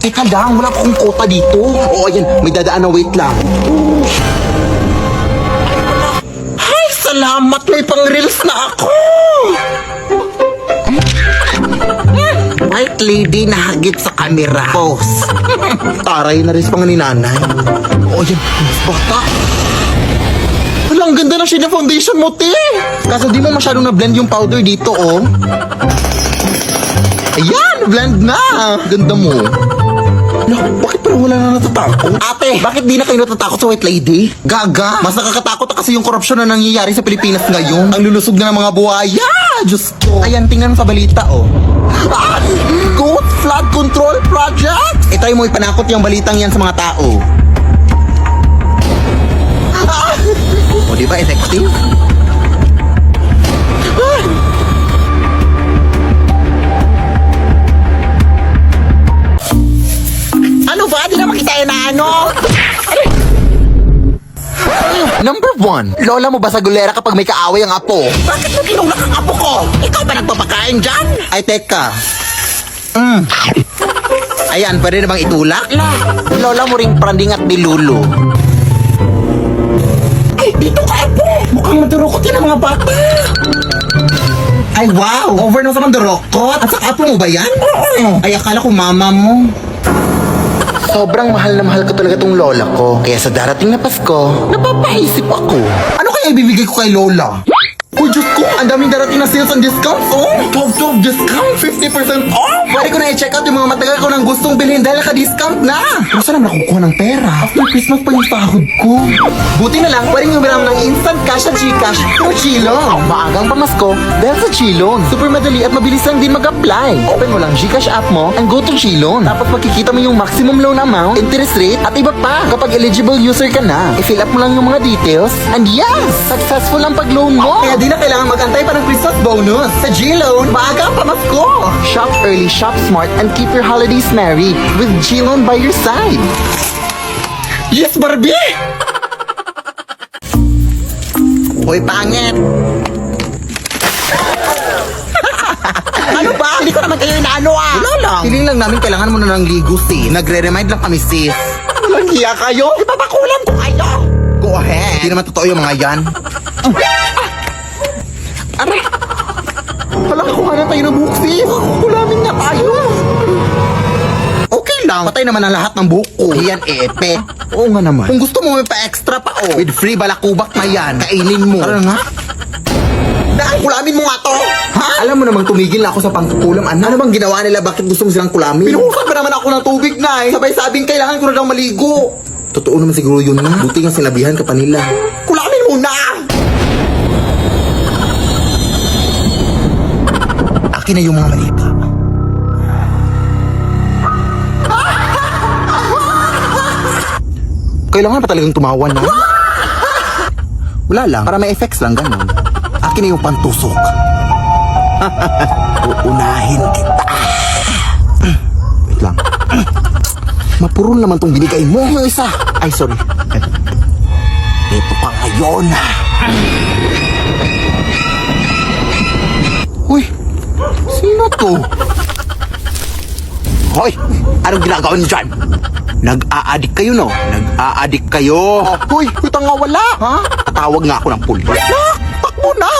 Teka lang, wala pa akong kota dito. Oo, ayan, may dadaan na, wait lang. Ay, salamat, may pang-reels na ako. White lady na hagit sa kamera. Pose. Taray na rin pa nga ni nanay. Oo, ayan, mas bata. Wala, ang ganda ng shade na foundation mo, te. Kaso di mo masyadong na-blend yung powder dito, oh. Ayan, blend na. Ganda mo. No, bakit parang wala na natatakot? Ate, bakit di na kayo natatakot sa white lady? Gaga, mas nakakatakot kasi yung korupsyon na nangyayari sa Pilipinas ngayon. Ang lulusog na ng mga buhaya. Diyos ko. Ayan, tingnan sa balita, oh. Ah, Goat Flood Control Project! Try mo ipanakot yung balitang yan sa mga tao. Ah! O, di ba effective? Ah! Ano ba? Di na makita yun na ano? Number 1, lola mo ba sa gulera kapag may kaaway ang apo? Bakit mo tinulak ang apo ko? Ikaw ba nagpapakain dyan? Ay, teka. Ayan, pwede na bang itulak? Lola mo ring pranding at dilulu. Ay, dito ka apo! Mukhang madurukot yan ang mga bata. Ay, wow! Over na sa mandurukot. At sa apo mo ba yan? Oo. Ay, akala ko mama mo. Sobrang mahal na mahal ko talaga tong lola ko. Kaya sa darating na Pasko, napapaisip ako. Ano kaya ibibigay ko kay lola? Uy, Diyos ko, ang daming darating na sales and discounts, oh! 12 discount, 50% off! Pwede ko na i-check out yung mga matagal ko nang gustong bilhin dahil naka-discount na! Pero saan naman nakukuha ng pera? After Christmas pa yung sahod ko. Buti na lang, pwedeng umiram ng instant cash at Gcash through Chilon. Maagang pamasko dahil sa Chilon. Super madali at mabilis lang din mag-apply. Open mo lang Gcash app mo and go to Chilon. Tapos makikita mo yung maximum loan amount, interest rate, at iba pa. Kapag eligible user ka na, i-fill up mo lang yung mga details, and yes! Successful ang pag-loan mo! Kaya di na kailangan mag-antay pa ng Christmas bonus. Sa G-Loan, maaga ang pamasko. Shop early, shop smart, and keep your holidays merry with G-Loan by your side. Yes, Barbie! Hoy, pangit! Ano ba? Hindi ko naman kayo inaano ah! Wala lang. Feeling lang namin kailangan mo na ng ligo, sis. Nagre-remind lang kami, sis. Walang hiya kayo? Ipapakulam ko kayo! Go ahead. Hindi naman totoo yung mga yan. Aray! Wala ko nga na tayo na buhok, sis. Kulamin nga tayo. Okay lang. Patay naman ang lahat ng buhok ko. Yan, epe. Oo nga naman. Kung gusto mo may pa-extra pa, oh. With free balakubak na yan. Kainin mo. Tara nga. Dahil kulamin mo nga to. Ha? Alam mo namang tumigil na ako sa pangkukulam. Ano bang ginawa nila? Bakit gusto mo silang kulamin? Pinuhusan pa naman ako ng tubig na eh. Sabay-sabing kailangan ko na daw maligo. Totoo naman siguro yun na. Buti nga sinabihan ka pa nila. Kulamin mo na! Akin na yung mga malita. Kailangan pa talagang tumawa na. Wala lang, para may effects lang, ganun. Akin na yung pantusok. Uunahin kita. Wait lang. Mapurol naman tong binigay mo. Yung isa. Ay, sorry. Ito pa ngayon. Uy, sino to? Hoy, anong ginagawa niyo dyan? Nag-a-addict kayo, no? Nag-a-addict kayo. Hoy, utang nga wala. Ha? Tatawag nga ako ng pulis. Takbo na!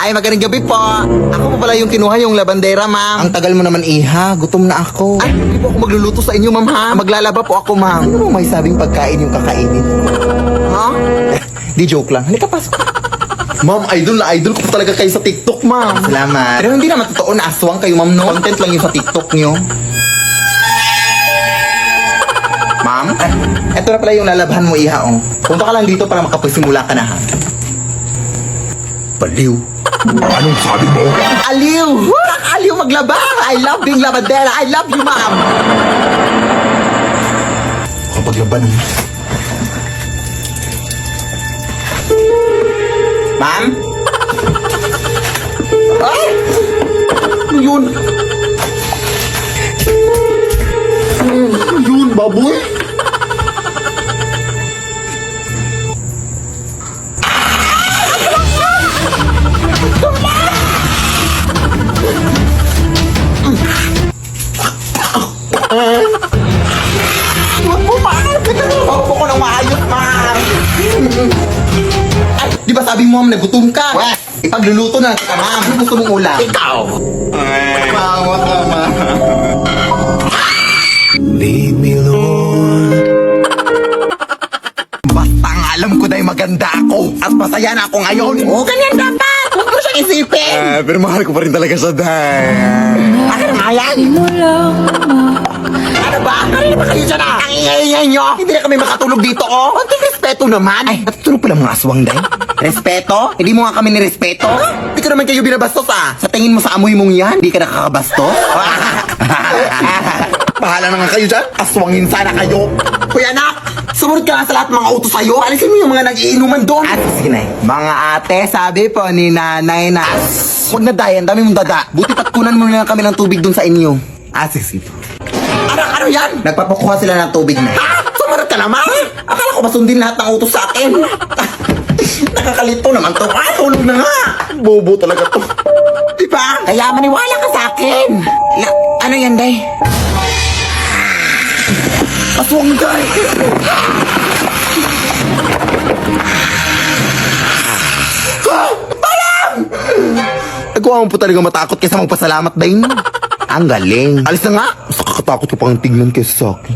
Ay, magandang gabi po. Ako pa pala yung kinuha yung labandera, ma'am. Ang tagal mo naman, iha. Gutom na ako. Ay, hindi po ako magluluto sa inyo, ma'am, ha? Maglalaba po ako, ma'am. Ano mo may sabing pagkain yung kakainin? Ha? Di joke lang. Halika, pasok. Ma'am, idol na idol ko po talaga kayo sa TikTok, ma'am. Salamat. Pero hindi naman totoo na aswang kayo, ma'am, no? Content lang yung sa TikTok nyo. Ma'am, eto na pala yung lalabahan mo, iha, oh. Punta ka lang dito para makapasimula ka na, ha? Baliw. Anong sabi mo? Aliw! Aliw maglaba! I love being labandera! I love you, ma'am! Kapag laban, Ma'am? Ay! Ano yun? Yun, baboy? Di ba sabi mo, nagutom ka? Wes, ipagluluto na kita, ma'am. Ano gusto mong ulam? Ikaw! Mawa ka, ma'am. Lead me, Lord. Basta ang alam ko na maganda ako at masaya na ako ngayon. Oo, ganyan dapat. Huwag mo siyang isipin. Pero mahal ko pa rin talaga siya, Day. Bakit nga yan? Ano ba? Kanina ba kayo dyan ah? Ang ingay-ingay nyo. Hindi na kami makatulog dito, oh. Konting respeto naman. Ay, natutulog pala mga aswang, Day. Respeto? Hindi mo nga kami nirespeto? Hindi ko naman kayo binabastos, ah. Sa tingin mo sa amoy mong yan, hindi ka nakakabastos? Bahala na nga kayo dyan. Aswangin sana kayo. Kuya anak, sumunod ka nga sa lahat ng mga utos sa'yo. Alisin mo yung mga nag-iinuman doon. At sige na mga ate, sabi po ni nanay na huwag na dayan, dami mong dada. Buti patkunan mo na lang kami ng tubig doon sa inyo. Sige. Ano yan? Nagpapakuha sila ng tubig na. Ha? Sumunod ka naman? Akala ko masundin lahat ng utos sa akin. Nakakalito naman to. Ay, tulog na nga. Bobo talaga to. Diba? Kaya maniwala ka sa akin. Ano yan, Day? Aswang, Day. Parang! Nagawa mo po talaga matakot kaysa magpasalamat, Day. Ang galing. Alis na nga. Mas nakakatakot ko pang tignan kaysa sa akin.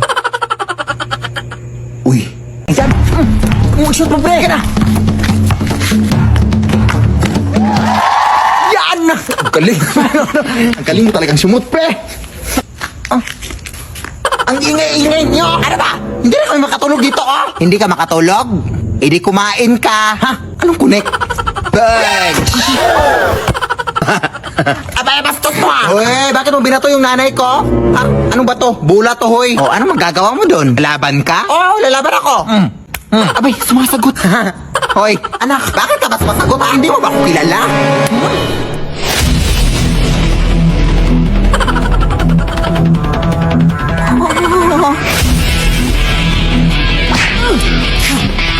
Uy. Ayan. Shoot mo, pre. Ka na. Yan! Ang galing. Ang galing mo talagang sumut, pre. Ang ingay-ingay nyo. Ano ba? Hindi na kami makatulog dito, oh. Hindi ka makatulog? Eh di kumain ka. Ha? Anong connect? Bang! Abay, bastos mo ah! Uy, bakit mo binato yung nanay ko? Ha? Anong ba to? Bula to, hoy. Oh, ano magagawa mo doon? Laban ka? Oo, lalaban ako. Abay, sumasagot. Hoy, anak, bakit ka ba sumasagot? Hindi mo ba ako kilala?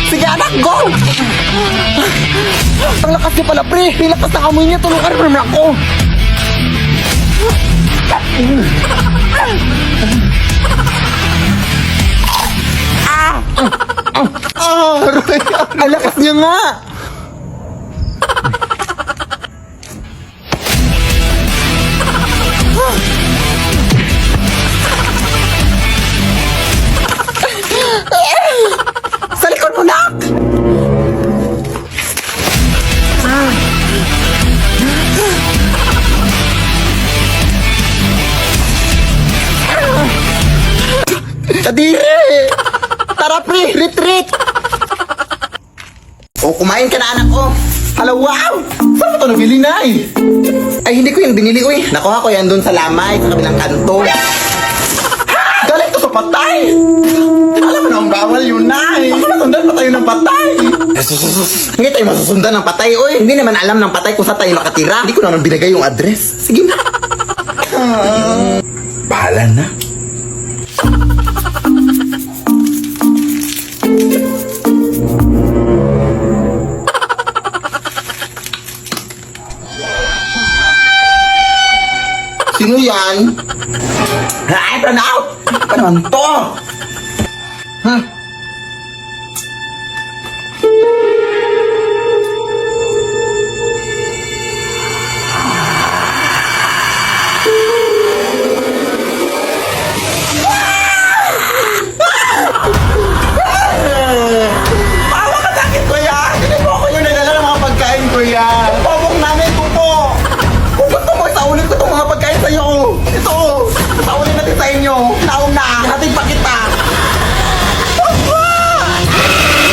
Sige anak, go! Ang lakas niya pala, pre. Ang lakas ng amoy niya. Tulungan mo naman ako. Roy, ang lakas niya nga. Sa likod mo, nak! Kadiri! Tara, pre! Retreat! O, kumain ka na, anak ko. Hala, wow! Saan mo ito nabili na eh? Ay, hindi ko yung binili, uy. Nakuha ko yan doon sa lamay, sa kabilang kanto. Galing to sa patay! Alam mo na ang bawal yun na eh. Baka masundan pa tayo ng patay. Hindi tayo masusundan ng patay, uy. Hindi naman alam ng patay kung saan tayo nakatira. Hindi ko naman binigay yung address. Sige na. Bahala na. Sino yan? Ay, Pranaw! Ano naman to? Bawa ka sa akin, kuya! Hindi mo ako yung nagdala ng mga pagkain, kuya! Pabong namin ko po! Kung gusto mo, isaulin ko itong mga pagkain sa'yo! Ito! Isaulin natin sa inyo! Naong na! Hatid pa kita!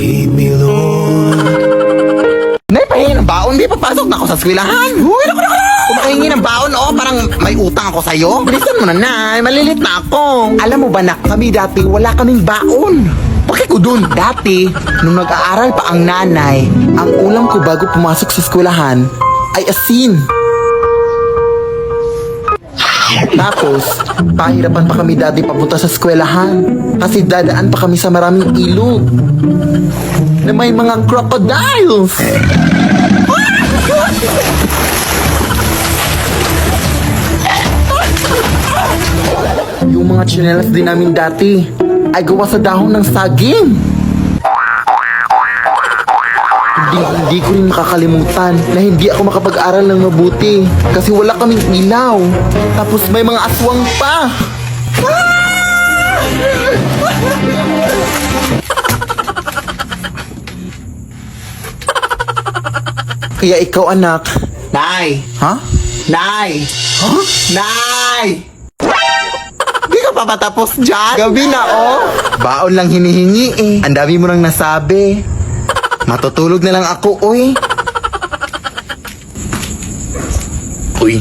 Lead me, Lord. Nay, pahingi ng baon. Di papasok na ako sa eskwelahan. Uy, naku! Kumahingi ng baon, oh. Parang may utang ako sa'yo. Bilisan mo na, Nay. Malilit na ako. Alam mo ba, nak, kami dati wala kaming baon. Bakit ko dun? Dati, nung nag-aaral pa ang nanay, ang ulam ko bago pumasok sa eskwelahan ay asin. Tapos, pahirapan pa kami dati papunta sa eskwelahan kasi dadaan pa kami sa maraming ilog na may mga crocodiles. Yung mga tsinelas din namin dati ay gawa sa dahon ng saging. hindi ko rin makakalimutan na hindi ako makapag-aral ng mabuti kasi wala kaming ilaw. Tapos may mga aswang pa. Kaya ikaw, anak. Nay! Ha? Nay! Ha? Nay! Di ka pa patapos dyan? Gabi na, oh! Baon lang hinihingi eh. Ang dami mo nang nasabi. Matutulog na lang ako, uy. Uy,